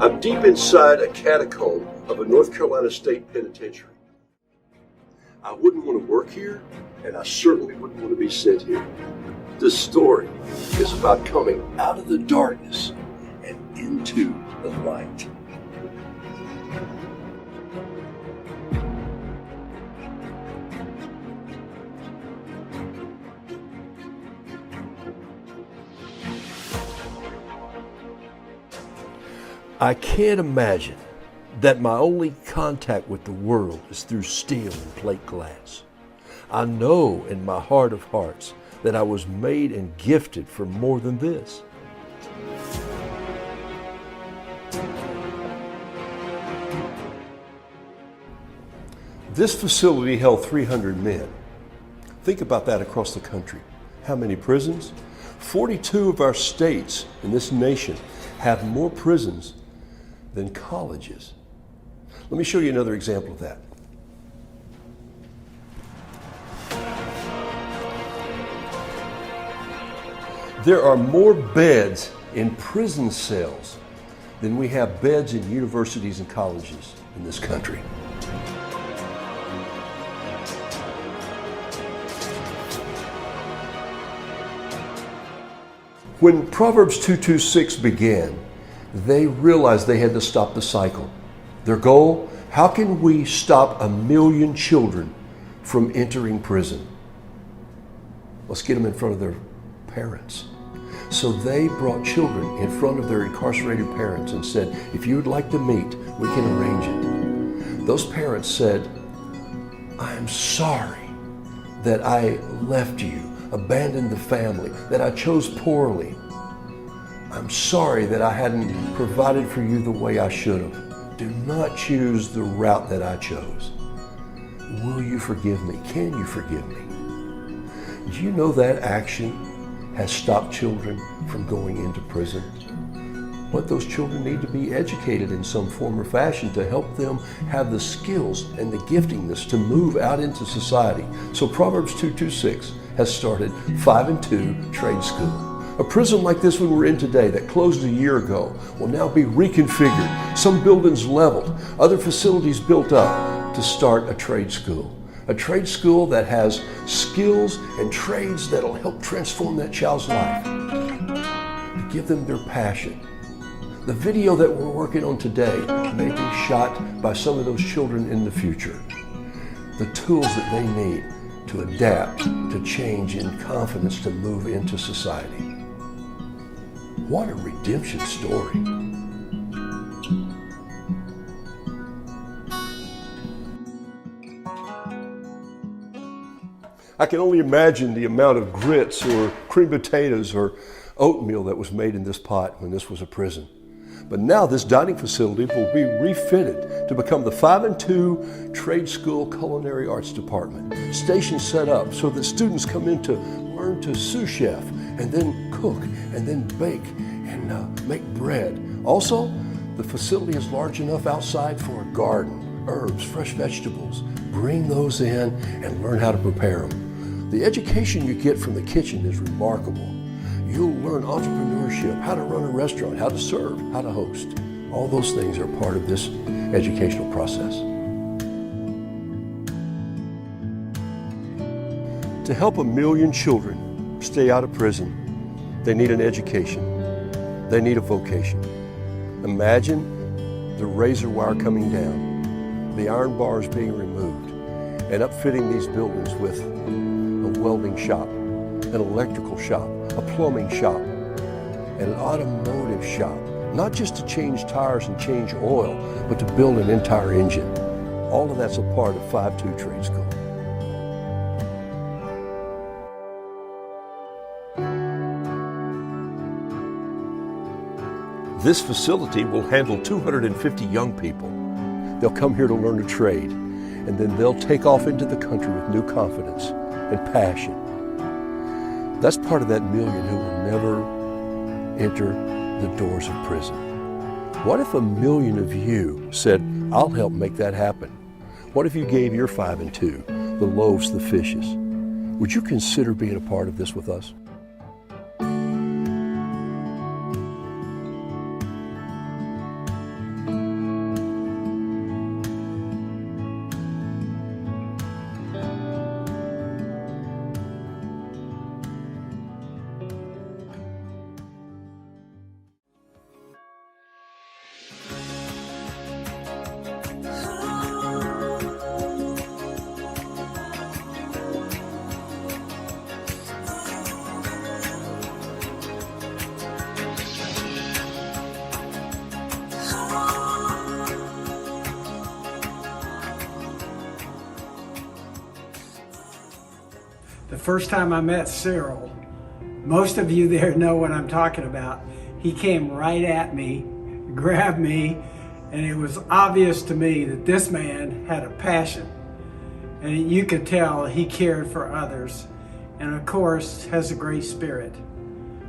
I'm deep inside a catacomb of a North Carolina state penitentiary. I wouldn't want to work here, and I certainly wouldn't want to be sent here. This story is about coming out of the darkness and into the light. I can't imagine that my only contact with the world is through steel and plate glass. I know in my heart of hearts that I was made and gifted for more than this. This facility held 300 men. Think about that across the country. How many prisons? 42 of our states in this nation have more prisons than colleges. Let me show you another example of that. There are more beds in prison cells than we have beds in universities and colleges in this country. When Proverbs 2:26 began, they realized they had to stop the cycle. Their goal, how can we stop 1 million children from entering prison? Let's get them in front of their parents. So they brought children in front of their incarcerated parents and said, if you would like to meet, we can arrange it. Those parents said, I'm sorry that I left you, abandoned the family, that I chose poorly. I'm sorry that I hadn't provided for you the way I should have. Do not choose the route that I chose. Will you forgive me? Can you forgive me? Do you know that action has stopped children from going into prison? But those children need to be educated in some form or fashion to help them have the skills and the giftingness to move out into society. So Proverbs 2:26 has started 5 and 2 Trade School. A prison like this one we're in today that closed a year ago will now be reconfigured, some buildings leveled, other facilities built up to start a trade school. A trade school that has skills and trades that'll help transform that child's life, to give them their passion. The video that we're working on today may be shot by some of those children in the future. The tools that they need to adapt, to change in confidence, to move into society. What a redemption story. I can only imagine the amount of grits or cream potatoes or oatmeal that was made in this pot when this was a prison. But now this dining facility will be refitted to become the 5 and 2 Trade School Culinary Arts Department. Stations set up so that students come in to learn to sous chef and then cook and then bake and make bread. Also, the facility is large enough outside for a garden, herbs, fresh vegetables. Bring those in and learn how to prepare them. The education you get from the kitchen is remarkable. You'll learn entrepreneurship, how to run a restaurant, how to serve, how to host. All those things are part of this educational process. To help 1 million children stay out of prison, they need an education. They need a vocation. Imagine the razor wire coming down, the iron bars being removed, and upfitting these buildings with a welding shop, an electrical shop, a plumbing shop, and an automotive shop, not just to change tires and change oil, but to build an entire engine. All of that's a part of 5-2 Trade School. This facility will handle 250 young people. They'll come here to learn a trade, and then they'll take off into the country with new confidence and passion. That's part of that million who will never enter the doors of prison. What if 1 million of you said, I'll help make that happen? What if you gave your 5 and 2, the loaves, the fishes? Would you consider being a part of this with us? The first time I met Cyril, most of you there know what I'm talking about. He came right at me, grabbed me, and it was obvious to me that this man had a passion. And you could tell he cared for others, and of course has a great spirit.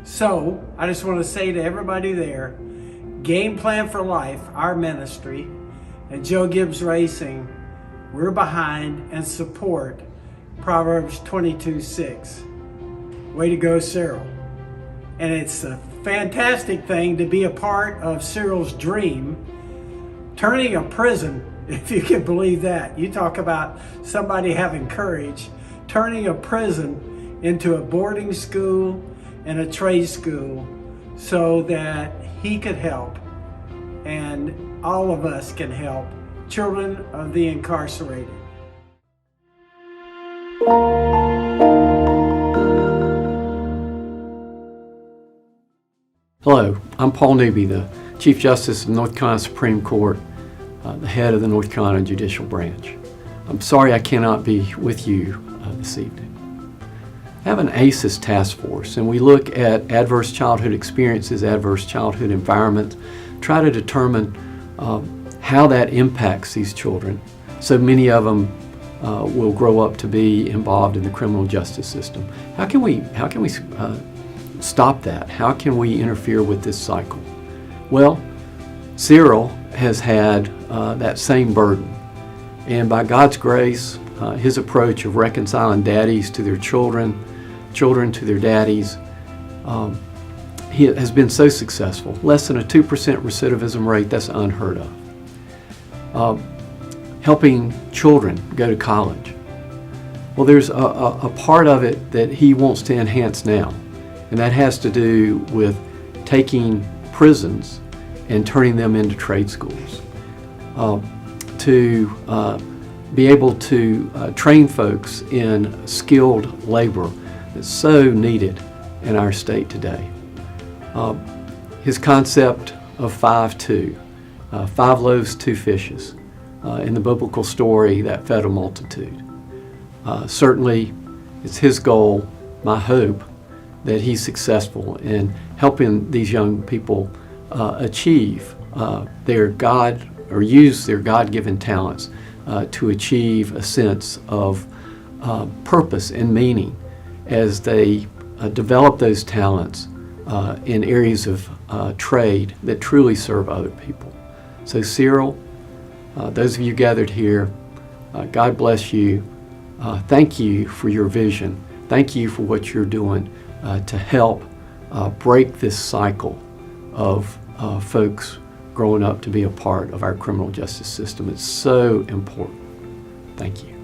So I just want to say to everybody there, Game Plan for Life, our ministry, and Joe Gibbs Racing, we're behind and support Proverbs 22:6. Way to go, Cyril. And it's a fantastic thing to be a part of Cyril's dream, turning a prison, if you can believe that. You talk about somebody having courage, turning a prison into a boarding school and a trade school so that he could help, and all of us can help, children of the incarcerated. Hello, I'm Paul Newby, the Chief Justice of North Carolina Supreme Court, the head of the North Carolina Judicial Branch. I'm sorry I cannot be with you this evening. I have an ACEs task force, and we look at adverse childhood experiences, adverse childhood environment, try to determine how that impacts these children. So many of them will grow up to be involved in the criminal justice system. How can we stop that? How can we interfere with this cycle? Well, Cyril has had that same burden, and by God's grace, his approach of reconciling daddies to their children, children to their daddies, he has been so successful. Less than a 2% recidivism rate, that's unheard of. Helping children go to college. Well, there's a part of it that he wants to enhance now, and that has to do with taking prisons and turning them into trade schools. To be able to train folks in skilled labor that's so needed in our state today. His concept of 5-2, 5 loaves, 2 fishes, in the biblical story that fed a multitude. Certainly, it's his goal, my hope, that he's successful in helping these young people achieve their God, or use their God-given talents to achieve a sense of purpose and meaning as they develop those talents in areas of trade that truly serve other people. So Cyril, those of you gathered here, God bless you. Thank you for your vision. Thank you for what you're doing to help break this cycle of folks growing up to be a part of our criminal justice system. It's so important. Thank you.